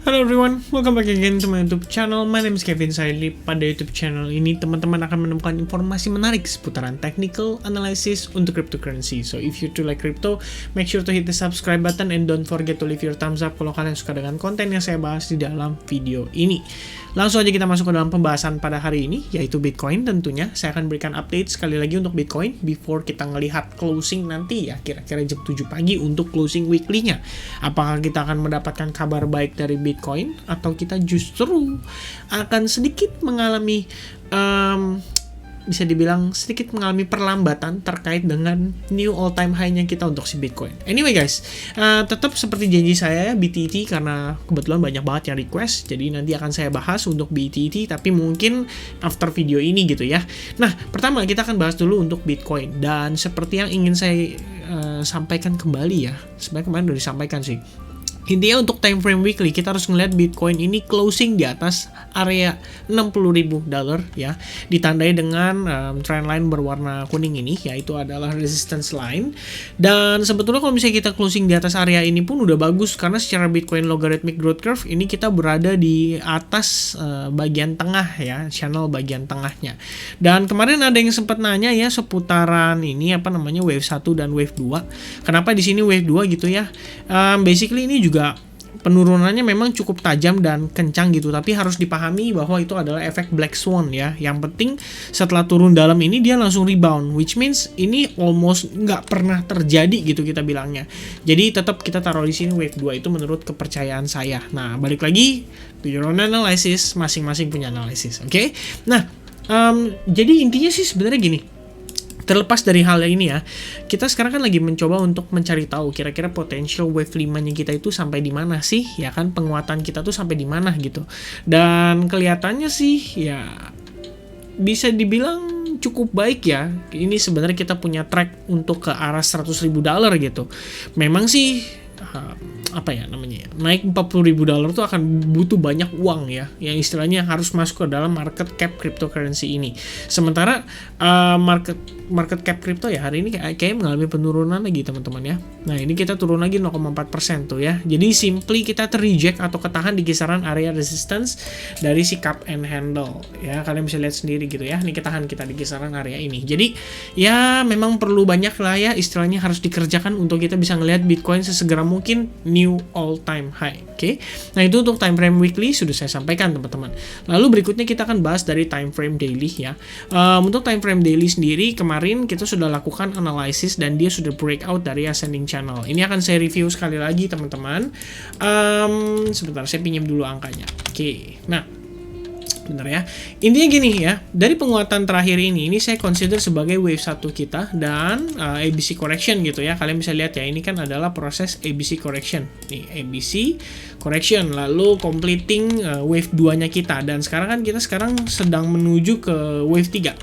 Hello everyone, welcome back again to my YouTube channel. My name is Kevin Saidli. Pada YouTube channel ini, teman-teman akan menemukan informasi menarik seputaran technical analysis untuk cryptocurrency. So if you too like crypto, make sure to hit the subscribe button and don't forget to leave your thumbs up kalau kalian suka dengan konten yang saya bahas di dalam video ini. Langsung aja kita masuk ke dalam pembahasan pada hari ini, yaitu Bitcoin tentunya. Saya akan berikan update sekali lagi untuk Bitcoin before kita ngelihat closing nanti ya, kira-kira jam 7 pagi untuk closing weekly-nya. Apakah kita akan mendapatkan kabar baik dari Bitcoin atau kita justru akan sedikit mengalami bisa dibilang sedikit mengalami perlambatan terkait dengan new all time high-nya kita untuk si Bitcoin. Anyway guys, tetap seperti janji saya BTT, karena kebetulan banyak banget yang request, jadi nanti akan saya bahas untuk BTT, tapi mungkin after video ini gitu ya. Nah, pertama kita akan bahas dulu untuk Bitcoin, dan seperti yang ingin saya sampaikan kembali ya, sebenarnya kemarin udah disampaikan sih. Intinya untuk time frame weekly kita harus ngeliat Bitcoin ini closing di atas area $60.000 ya, ditandai dengan trend line berwarna kuning ini, yaitu adalah resistance line. Dan sebetulnya kalau misalnya kita closing di atas area ini pun udah bagus, karena secara Bitcoin logarithmic growth curve ini kita berada di atas bagian tengah ya, channel bagian tengahnya. Dan kemarin ada yang sempat nanya ya seputaran ini wave 1 dan wave 2. Kenapa di sini wave 2 gitu ya? Basically ini juga penurunannya memang cukup tajam dan kencang gitu, tapi harus dipahami bahwa itu adalah efek black swan ya. Yang penting setelah turun dalam ini dia langsung rebound, which means ini almost nggak pernah terjadi gitu kita bilangnya. Jadi tetap kita taruh di sini wave 2 itu menurut kepercayaan saya. Nah, balik lagi to your own analysis, masing-masing punya analisis, oke? Nah, jadi intinya sih sebenarnya gini. Terlepas dari hal ini ya, kita sekarang kan lagi mencoba untuk mencari tahu kira-kira potential wave 5-nya kita itu sampai di mana sih, ya kan, penguatan kita tuh sampai di mana gitu. Dan kelihatannya sih ya bisa dibilang cukup baik ya. Ini sebenarnya kita punya track untuk ke arah $100.000 gitu. Memang sih naik $40.000 tuh akan butuh banyak uang ya, yang istilahnya harus masuk ke dalam market cap cryptocurrency ini. Sementara market cap crypto ya hari ini kayak mengalami penurunan lagi teman-teman ya. Nah, ini kita turun lagi 0,4% tuh ya. Jadi simply kita terreject atau ketahan di kisaran area resistance dari si cup and handle ya. Kalian bisa lihat sendiri gitu ya. Ini ketahan kita di kisaran area ini. Jadi ya memang perlu banyak lah ya, istilahnya harus dikerjakan untuk kita bisa ngelihat Bitcoin sesegera mungkin new all time high. Oke. Nah, itu untuk time frame weekly sudah saya sampaikan teman-teman. Lalu berikutnya kita akan bahas dari time frame daily ya. Untuk time frame daily sendiri kemarin kita sudah lakukan analisis dan dia sudah breakout dari ascending channel. Ini akan saya review sekali lagi teman-teman. Sebentar, saya pinjam dulu angkanya. Oke. Nah, bener ya. Intinya gini ya, dari penguatan terakhir ini saya consider sebagai wave 1 kita dan ABC correction gitu ya. Kalian bisa lihat ya, ini kan adalah proses ABC correction. Nih, ABC correction lalu completing wave 2-nya kita, dan sekarang kan kita sedang menuju ke wave 3.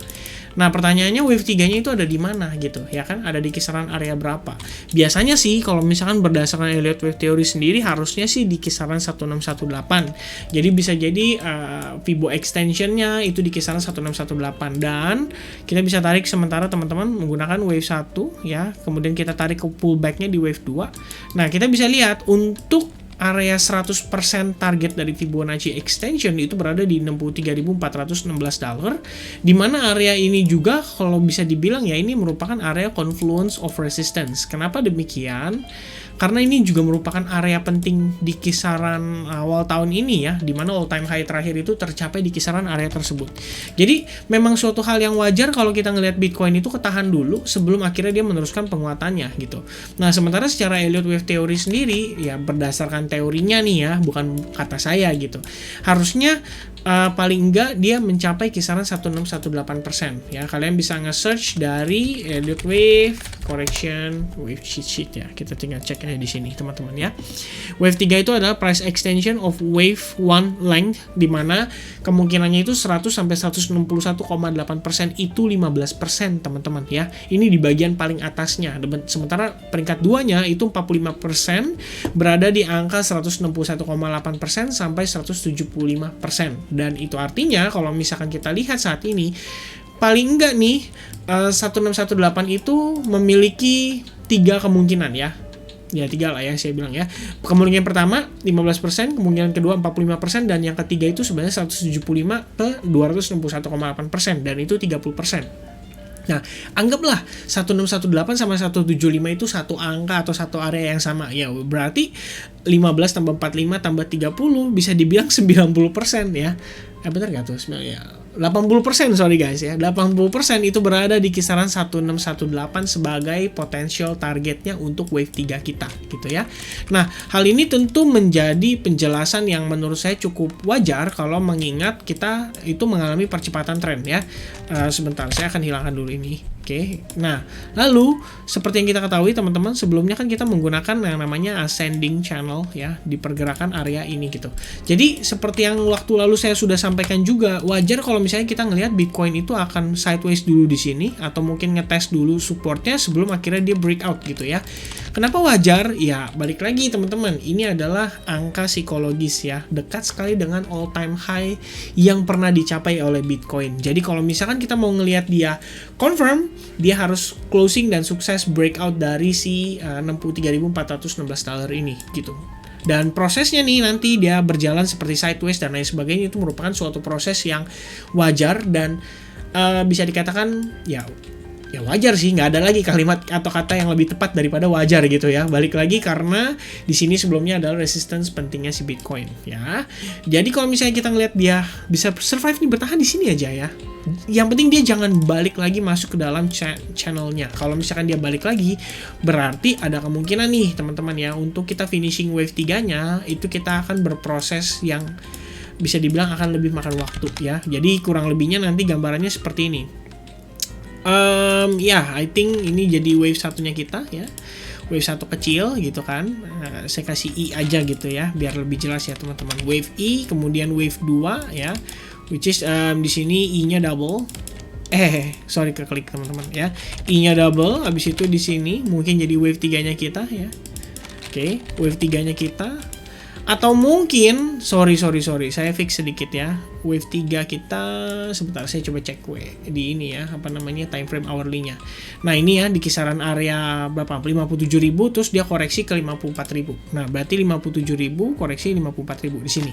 Nah, pertanyaannya wave 3-nya itu ada di mana gitu, ya kan? Ada di kisaran area berapa? Biasanya sih kalau misalkan berdasarkan Elliott Wave Theory sendiri harusnya sih di kisaran 1618. Jadi bisa jadi Fibo extension-nya itu di kisaran 1618, dan kita bisa tarik sementara teman-teman menggunakan wave 1 ya. Kemudian kita tarik ke pullback-nya di wave 2. Nah, kita bisa lihat untuk area 100% target dari Fibonacci extension itu berada di $63.416, di mana area ini juga kalau bisa dibilang ya ini merupakan area confluence of resistance. Kenapa demikian? Karena ini juga merupakan area penting di kisaran awal tahun ini ya, di mana all time high terakhir itu tercapai di kisaran area tersebut. Jadi memang suatu hal yang wajar kalau kita ngelihat Bitcoin itu ketahan dulu sebelum akhirnya dia meneruskan penguatannya gitu. Nah, sementara secara Elliott Wave Theory sendiri ya, berdasarkan teorinya nih ya, bukan kata saya gitu, harusnya paling enggak dia mencapai kisaran 1618% ya. Kalian bisa nge-search dari Elliott Wave correction wave cheat sheet ya. Kita tinggal cek di sini teman-teman ya. Wave 3 itu adalah price extension of wave 1 length, di mana kemungkinannya itu 100 sampai 161,8%, itu 15% teman-teman ya. Ini di bagian paling atasnya. Sementara peringkat 2-nya itu 45%, berada di angka 161,8% sampai 175%. Dan itu artinya kalau misalkan kita lihat saat ini paling enggak nih 1618 itu memiliki 3 kemungkinan ya. Ya 3 lah ya saya bilang ya. Kemungkinan pertama 15%, kemungkinan kedua 45%, dan yang ketiga itu sebenarnya 175 ke 261,8%, dan itu 30%. Nah, anggaplah 1618 sama 175 itu satu angka atau satu area yang sama. Ya, berarti 15 tambah 45 tambah 30 bisa dibilang 90% ya. Benar gak tuh? Ya, 80% sorry guys ya. 80% itu berada di kisaran 1618 sebagai potential targetnya untuk wave 3 kita gitu ya. Nah, hal ini tentu menjadi penjelasan yang menurut saya cukup wajar kalau mengingat kita itu mengalami percepatan tren ya. Sebentar, saya akan hilangkan dulu ini. Oke. Nah, lalu seperti yang kita ketahui teman-teman, sebelumnya kan kita menggunakan yang namanya ascending channel ya di pergerakan area ini gitu. Jadi seperti yang waktu lalu saya sudah sampaikan juga, wajar kalau misalnya kita ngelihat Bitcoin itu akan sideways dulu di sini atau mungkin ngetes dulu supportnya sebelum akhirnya dia breakout gitu ya. Kenapa wajar? Ya, balik lagi teman-teman, ini adalah angka psikologis ya, dekat sekali dengan all time high yang pernah dicapai oleh Bitcoin. Jadi kalau misalkan kita mau ngelihat dia confirm, dia harus closing dan sukses breakout dari si $63.416 ini gitu. Dan prosesnya nih nanti dia berjalan seperti sideways dan lain sebagainya, itu merupakan suatu proses yang wajar dan bisa dikatakan ya wajar sih, nggak ada lagi kalimat atau kata yang lebih tepat daripada wajar gitu ya. Balik lagi karena di sini sebelumnya adalah resistance pentingnya si Bitcoin ya. Jadi kalau misalnya kita ngeliat dia bisa survive nih, bertahan di sini aja ya. Yang penting dia jangan balik lagi masuk ke dalam channelnya. Kalau misalkan dia balik lagi, berarti ada kemungkinan nih teman-teman ya, untuk kita finishing wave 3-nya itu kita akan berproses yang bisa dibilang akan lebih makan waktu ya. Jadi kurang lebihnya nanti gambarannya seperti ini. I think ini jadi wave satunya kita ya, wave satu kecil gitu kan. Saya kasih I aja gitu ya biar lebih jelas ya teman-teman. Wave I, kemudian wave 2 ya, which is di sini I-nya double. Sorry keklik teman-teman ya. I-nya double, habis itu di sini mungkin jadi wave 3-nya kita ya. Oke, wave 3-nya kita. Atau mungkin, sorry, saya fix sedikit ya. Wave 3 kita, sebentar saya coba cek di ini ya, apa namanya, time frame hourly-nya. Nah ini ya, di kisaran area berapa, 57.000, terus dia koreksi ke 54.000. Nah berarti 57.000 koreksi 54.000 di sini.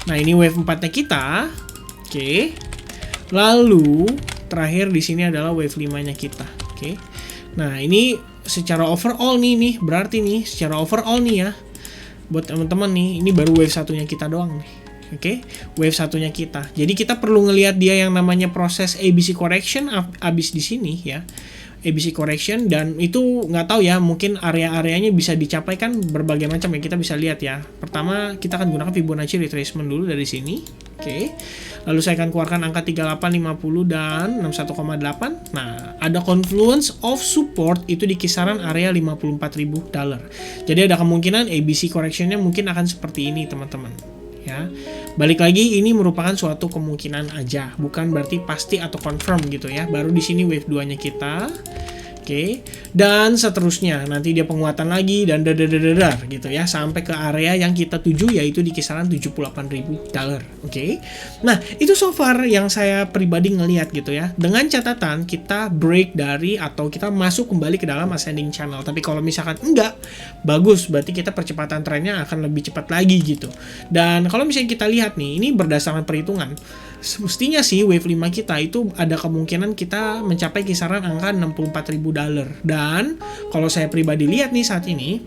Nah ini wave 4-nya kita. Oke. Lalu terakhir di sini adalah wave 5-nya kita. Oke. Nah ini secara overall nih, berarti nih secara overall nih ya, buat teman-teman nih, ini baru wave satunya kita doang nih. Oke, wave satunya kita. Jadi kita perlu ngelihat dia yang namanya proses ABC correction abis di sini ya. ABC correction, dan itu nggak tahu ya, mungkin area-areanya bisa dicapai kan berbagai macam ya, kita bisa lihat ya. Pertama kita akan gunakan Fibonacci retracement dulu dari sini. Oke. Lalu saya akan keluarkan angka 38, 50 dan 61,8. Nah, ada confluence of support itu di kisaran area $54.000. Jadi ada kemungkinan ABC correction-nya mungkin akan seperti ini, teman-teman. Ya. Balik lagi, ini merupakan suatu kemungkinan aja, bukan berarti pasti atau confirm gitu ya. Baru di sini wave 2-nya kita. Oke, dan seterusnya nanti dia penguatan lagi dan dadar gitu ya, sampai ke area yang kita tuju yaitu di kisaran $78.000. Oke. Nah, itu so far yang saya pribadi ngelihat gitu ya. Dengan catatan kita break dari atau kita masuk kembali ke dalam ascending channel. Tapi kalau misalkan enggak, bagus, berarti kita percepatan trennya akan lebih cepat lagi gitu. Dan kalau misalnya kita lihat nih, ini berdasarkan perhitungan, semestinya sih wave 5 kita itu ada kemungkinan kita mencapai kisaran angka $64.000. Dan kalau saya pribadi lihat nih saat ini,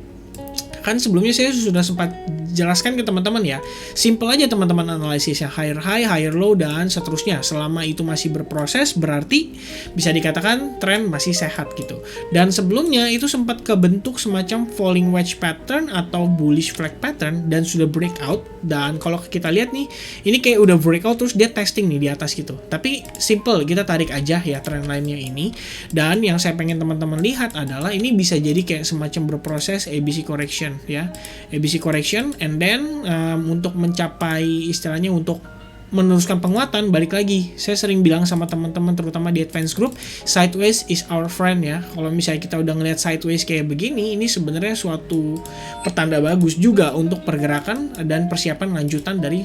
kan sebelumnya saya sudah sempat jelaskan ke teman-teman ya, simple aja teman-teman analisisnya, higher high, higher low, dan seterusnya. Selama itu masih berproses, berarti bisa dikatakan tren masih sehat gitu. Dan sebelumnya itu sempat kebentuk semacam falling wedge pattern atau bullish flag pattern dan sudah breakout. Dan kalau kita lihat nih, ini kayak udah breakout terus dia testing nih di atas gitu. Tapi simple, kita tarik aja ya trend line-nya ini. Dan yang saya pengen teman-teman lihat adalah ini bisa jadi kayak semacam berproses ABC correction ya, ABC correction, and then untuk mencapai istilahnya untuk meneruskan penguatan, balik lagi saya sering bilang sama teman-teman terutama di advance group, sideways is our friend ya. Kalau misalnya kita udah ngeliat sideways kayak begini, ini sebenarnya suatu pertanda bagus juga untuk pergerakan dan persiapan lanjutan dari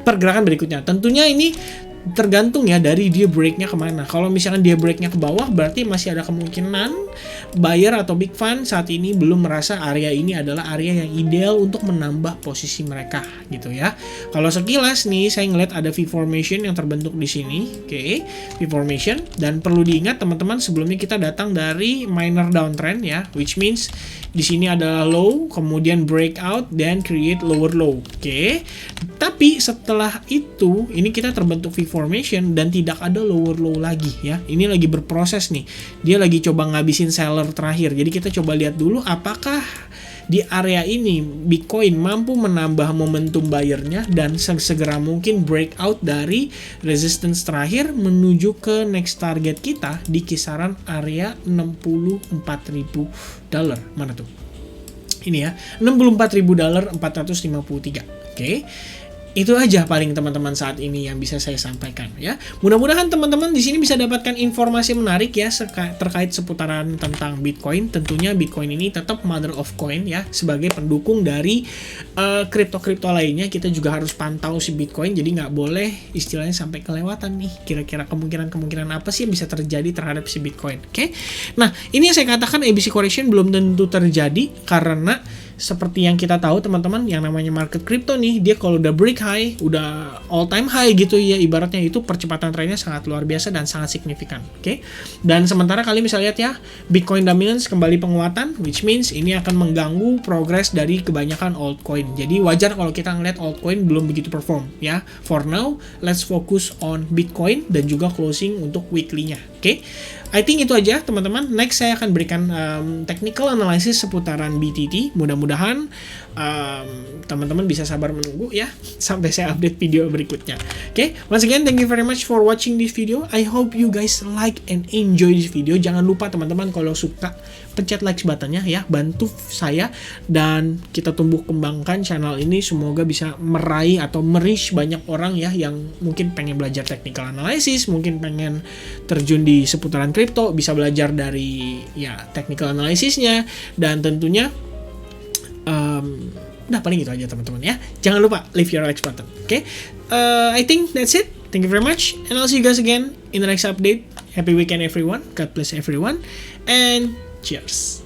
pergerakan berikutnya. Tentunya ini tergantung ya dari dia breaknya kemana. Kalau misalkan dia breaknya ke bawah, berarti masih ada kemungkinan buyer atau big fund saat ini belum merasa area ini adalah area yang ideal untuk menambah posisi mereka gitu ya. Kalau sekilas nih saya ngeliat ada V formation yang terbentuk di sini, oke, V formation, dan perlu diingat teman-teman sebelumnya kita datang dari minor downtrend ya, which means di sini adalah low, kemudian breakout dan create lower low, oke. Tapi setelah itu ini kita terbentuk V formation dan tidak ada lower low lagi ya. Ini lagi berproses nih. Dia lagi coba ngabisin seller terakhir. Jadi kita coba lihat dulu apakah di area ini Bitcoin mampu menambah momentum buyernya dan segera mungkin breakout dari resistance terakhir menuju ke next target kita di kisaran area $64.000. Mana tuh? Ini ya, $64.453. Oke. Itu aja paling teman-teman saat ini yang bisa saya sampaikan ya. Mudah-mudahan teman-teman di sini bisa dapatkan informasi menarik ya terkait seputaran tentang Bitcoin. Tentunya Bitcoin ini tetap mother of coin ya, sebagai pendukung dari kripto-kripto lainnya. Kita juga harus pantau si Bitcoin, jadi nggak boleh istilahnya sampai kelewatan nih. Kira-kira kemungkinan apa sih yang bisa terjadi terhadap si Bitcoin? Oke. Nah, ini yang saya katakan ABC correction belum tentu terjadi karena seperti yang kita tahu teman-teman, yang namanya market crypto nih, dia kalau udah break high, udah all time high gitu ya, ibaratnya itu percepatan trennya sangat luar biasa dan sangat signifikan, oke? Dan sementara kalian bisa lihat ya, Bitcoin dominance kembali penguatan, which means ini akan mengganggu progres dari kebanyakan altcoin. Jadi wajar kalau kita ngeliat altcoin belum begitu perform ya. For now, let's focus on Bitcoin dan juga closing untuk weekly-nya, oke? I think itu aja teman-teman. Next saya akan berikan technical analysis seputaran BTT. Mudah-mudahan teman-teman bisa sabar menunggu ya sampai saya update video berikutnya. Oke, once again thank you very much for watching this video. I hope you guys like and enjoy this video. Jangan lupa teman-teman kalau suka pencet like buttonnya ya, bantu saya dan kita tumbuh kembangkan channel ini. Semoga bisa meraih atau reach banyak orang ya yang mungkin pengen belajar technical analysis, mungkin pengen terjun di seputaran crypto, bisa belajar dari ya technical analysisnya, dan tentunya udah paling itu aja teman-teman ya. Jangan lupa leave your like button. Oke, I think that's it. Thank you very much and I'll see you guys again in the next update. Happy weekend everyone. God bless everyone and cheers.